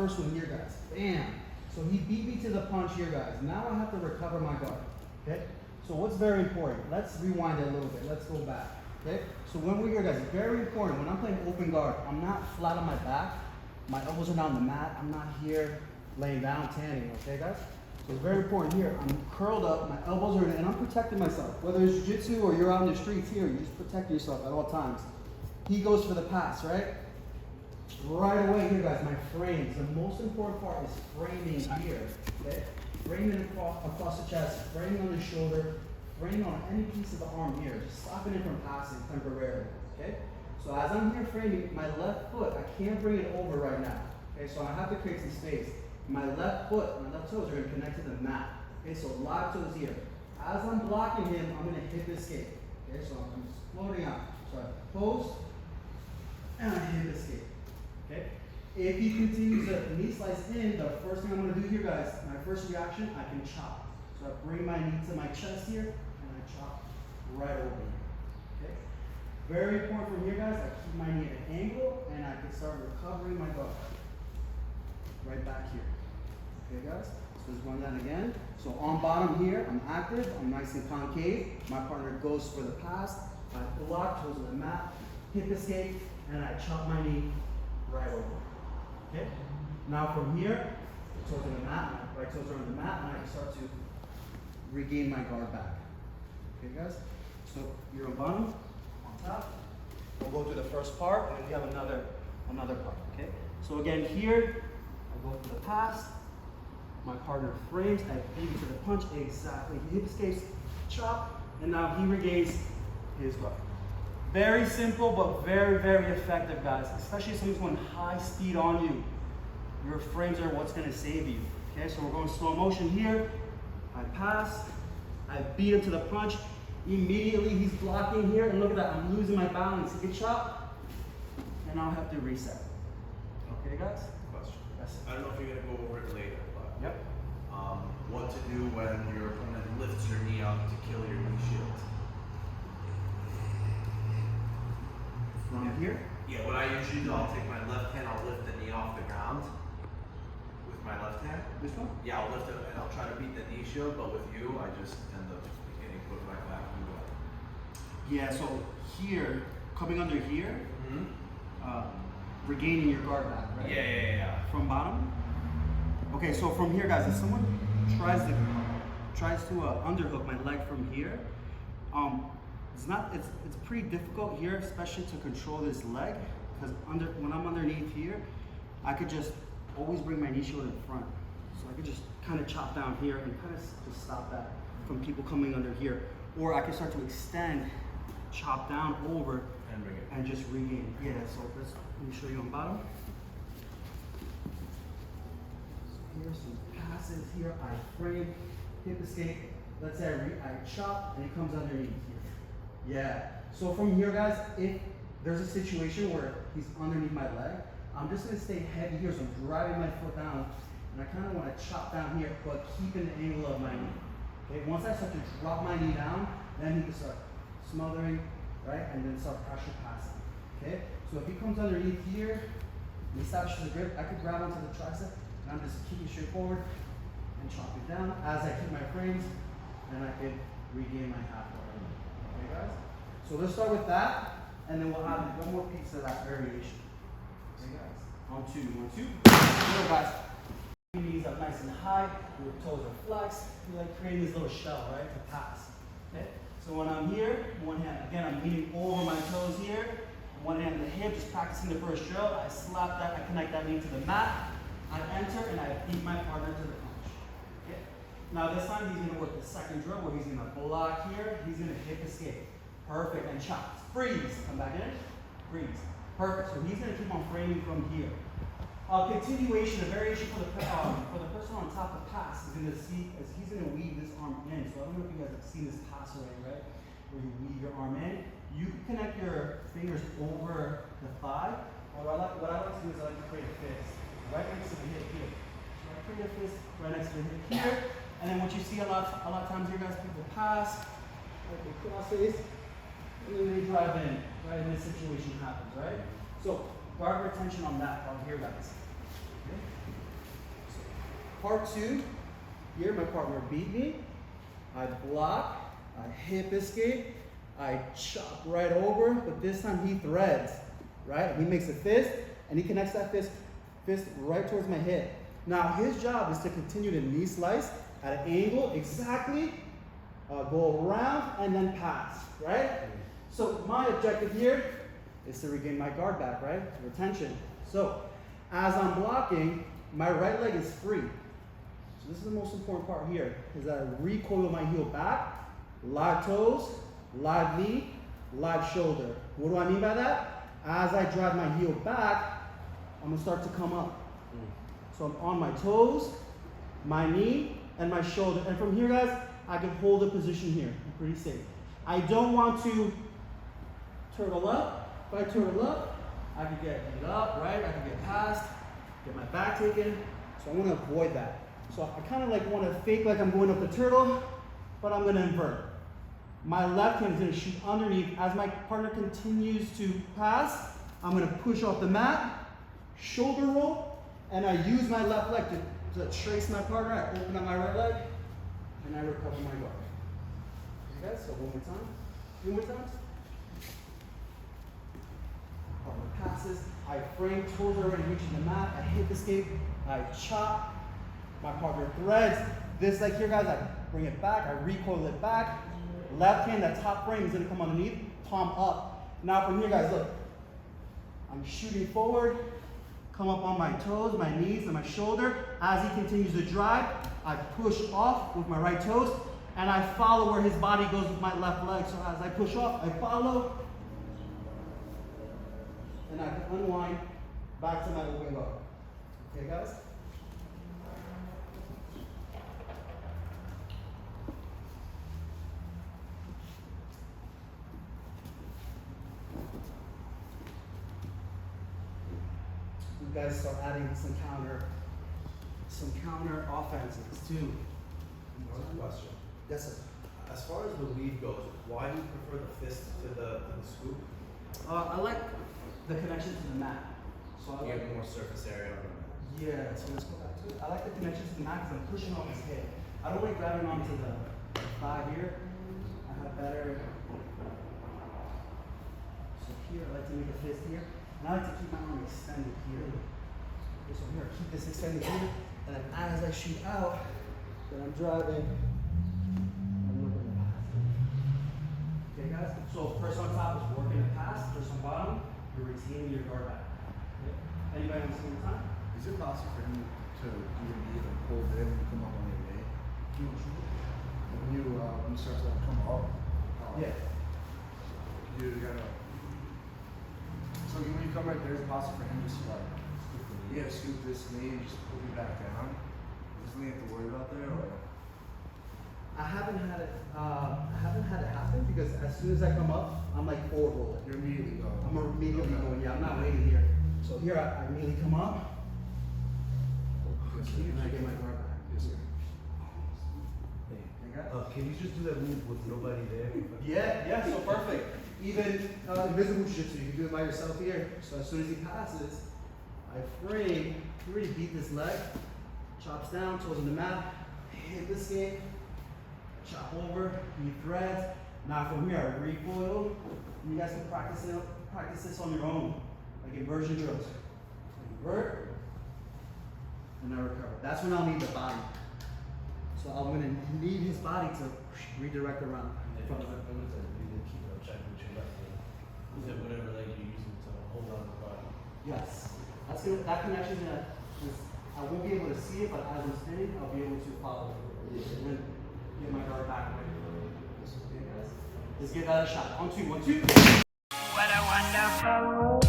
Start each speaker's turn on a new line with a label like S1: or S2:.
S1: first one here, guys. Bam. So he beat me to the punch here, guys. Now I have to recover my guard. Okay? So what's very important? Let's rewind it a little bit. Let's go back. Okay? So when we're here, guys, it's very important. When I'm playing open guard, I'm not flat on my back. My elbows are down the mat. I'm not here laying down, tanning. Okay, guys? So it's very important here. I'm curled up, my elbows are in, and I'm protecting myself. Whether it's jiu-jitsu or you're out in the streets here, you just protect yourself at all times. He goes for the pass, right? Right away here, guys, my frames. The most important part is framing here, okay? Framing across the chest, framing on the shoulder, framing on any piece of the arm here, just stopping it from passing temporarily, okay? So as I'm here framing, my left foot, I can't bring it over right now, okay? So I have to create some space. My left foot, my left toes are going to connect to the mat, okay? So live toes here. As I'm blocking him, I'm going to hip escape, okay? So I'm just floating out. So I post, and I hip escape. Okay? If he continues to knee slice in, the first thing I'm going to do here, guys, my first reaction, I can chop. So I bring my knee to my chest here, and I chop right over here. Okay? Very important from here, guys, I keep my knee at an angle, and I can start recovering my guard. Right back here. Okay, guys? So let's run that again. So on bottom here, I'm active, I'm nice and concave. My partner goes for the pass. I block, toes on the mat, hip escape, and I chop my knee right over. Okay? Now from here, the toes on the mat, my right toes are on the mat, and I start to regain my guard back. Okay, guys? So you're on bottom, on top. We'll go through the first part, and then we have another part. Okay? So again, here, I go for the pass. My partner frames, I beat to the punch, exactly. He hip escapes, chop, and now he regains his guard. Very simple, but very, very effective, guys. Especially if someone's going high speed on you. Your frames are what's going to save you. Okay, so we're going slow motion here. I pass. I beat him to the punch. Immediately he's blocking here, and look at that. I'm losing my balance. He gets chop, and I'll have to reset. Okay, guys?
S2: Question.
S1: Yes.
S2: I don't know if you're going to go over it later, but
S1: yep.
S2: What to do when your opponent lifts your knee up to kill your knee shield?
S1: From here?
S2: Yeah, what I usually do, I'll take my left hand, I'll lift the knee off the ground with my left hand.
S1: This one?
S2: Yeah, I'll lift it and I'll try to beat the knee shield, but with you, I just end up getting put right back and go.
S1: Yeah, so here, coming under here, regaining your guard back, right?
S2: Yeah.
S1: From bottom? Okay, so from here, guys, if someone tries to underhook my leg from here, it's pretty difficult here, especially to control this leg, because when I'm underneath here, I could just always bring my knee shield in front. So I could just kind of chop down here and kind of just stop that from people coming under here. Or I could start to extend, chop down over,
S2: And bring it.
S1: and just regain. Yeah, so let me show you on bottom. So here's some passes here, I frame, hip escape. Let's say I chop and it comes underneath here. Yeah. So from here, guys, if there's a situation where he's underneath my leg, I'm just gonna stay heavy here, so I'm driving my foot down, and I kind of want to chop down here, but keeping the angle of my knee. Okay. Once I start to drop my knee down, then he can start smothering, right, and then start pressure passing. Okay. So if he comes underneath here, and he establishes the grip, I could grab onto the tricep, and I'm just keeping straight forward and chop it down as I keep my frames, and I can regain my half guard. Okay, guys? So let's start with that, and then we'll add one more piece of that variation. Okay, guys? 1, 2, 1, 2. Go, guys. Knees up nice and high, your toes are flexed. You like creating this little shell, right, to pass. Okay? So when I'm here, one hand, again, I'm leaning over my toes here. One hand on the hip, just practicing the first drill. I slap that, I connect that knee to the mat. I enter, and I beat my partner to the punch. Okay? Now this time, he's gonna work the second drill where he's gonna block here. He's gonna hip escape. Perfect, and chop. Freeze, come back in, freeze. Perfect, so he's gonna keep on framing from here. Continuation, a variation for the person on top of pass is gonna see, as he's gonna weave this arm in. So I don't know if you guys have seen this pass already, right? Where you weave your arm in. You can connect your fingers over the thigh. Or what I like to do is I like to create a fist right next to the hip here. So I create a fist right next to the hip here. And then what you see a lot of times here, guys, people pass, like they cross face, and then they drive in, right? And this situation happens, right? So guard retention on that part here, guys. So, part 2, here my partner beat me. I block, I hip escape, I chop right over, but this time he threads, right? He makes a fist, and he connects that fist right towards my hip. Now his job is to continue to knee slice at an angle, exactly, go around, and then pass, right? So my objective here is to regain my guard back, right? Retention. So as I'm blocking, my right leg is free. So this is the most important part here, is that I recoil my heel back, live toes, live knee, live shoulder. What do I mean by that? As I drive my heel back, I'm gonna start to come up. So I'm on my toes, my knee, and my shoulder. And from here, guys, I can hold a position here. I'm pretty safe. I don't want to turtle up. If I turtle up, I can get beat up, right? I can get passed, get my back taken. So I want to avoid that. So I kind of like want to fake like I'm going up the turtle, but I'm going to invert. My left hand is going to shoot underneath. As my partner continues to pass, I'm going to push off the mat, shoulder roll, and I use my left leg to trace my partner. I open up my right leg, and I recover my guard. Okay, guys, so one more time. 2 more times. Partner passes. I frame, toes are already reaching the mat. I hip escape. I chop. My partner threads. This leg here, guys, I bring it back. I recoil it back. Left hand, that top frame is going to come underneath. Palm up. Now from here, guys, look. I'm shooting forward. Come up on my toes, my knees, and my shoulder. As he continues to drive, I push off with my right toes, and I follow where his body goes with my left leg. So as I push off, I follow, and I can unwind back to my open guard. Okay, guys? You guys start adding some counter offenses too.
S2: One question.
S1: Yes, sir.
S2: As far as the weave goes, why do you prefer the fist to the scoop?
S1: I like the connection to the mat. So I
S2: You
S1: like,
S2: have more surface area on the mat.
S1: yeah, so let's go back to it. I like the connection to the mat because I'm pushing off his head. I don't like grabbing onto the thigh here. I have better. So here, I like to make a fist here. And I like to keep my arm extended here. Okay, so here, keep this extended here. And then as I shoot out, then I'm driving. I'm looking to pass. Okay, guys? So first on top is working the pass. First on bottom, you're retaining your guard back. Okay? Anybody on the same time?
S3: Is it possible for him to even pull in and come up on your day? When you start to come up,
S1: Yeah.
S3: you gotta. So when you come right there, is it possible for him just to like, scoop this knee and just pull you back down? Doesn't he have to worry about there, or?
S1: I haven't had it happen because as soon as I come up, I'm like forward rolling.
S3: You're immediately going.
S1: I'm immediately going, yeah, I'm not waiting here. So here I immediately come up, and I get my guard back.
S3: Yes, sir.
S1: Okay, guys?
S2: Can you just do that move with nobody there?
S1: Yeah, so perfect. Even invisible jiu-jitsu, you can do it by yourself here. So as soon as he passes, I frame, he already beat this leg, chops down, toes on the mat, hip escape, chop over, he threads. Now from here, I recoil. You guys can practice this on your own, like inversion drills. Invert, and I recover. That's when I'll need the body. So I'm gonna need his body to redirect around.
S4: Is it whatever leg you're using to hold on to the body?
S1: Yes. That connection I won't be able to see it, but as I'm spinning, I'll be able to follow it. And then get my guard back. Okay, guys? Let's give that a shot. 1, 2, 1, 2.
S5: What a wonderful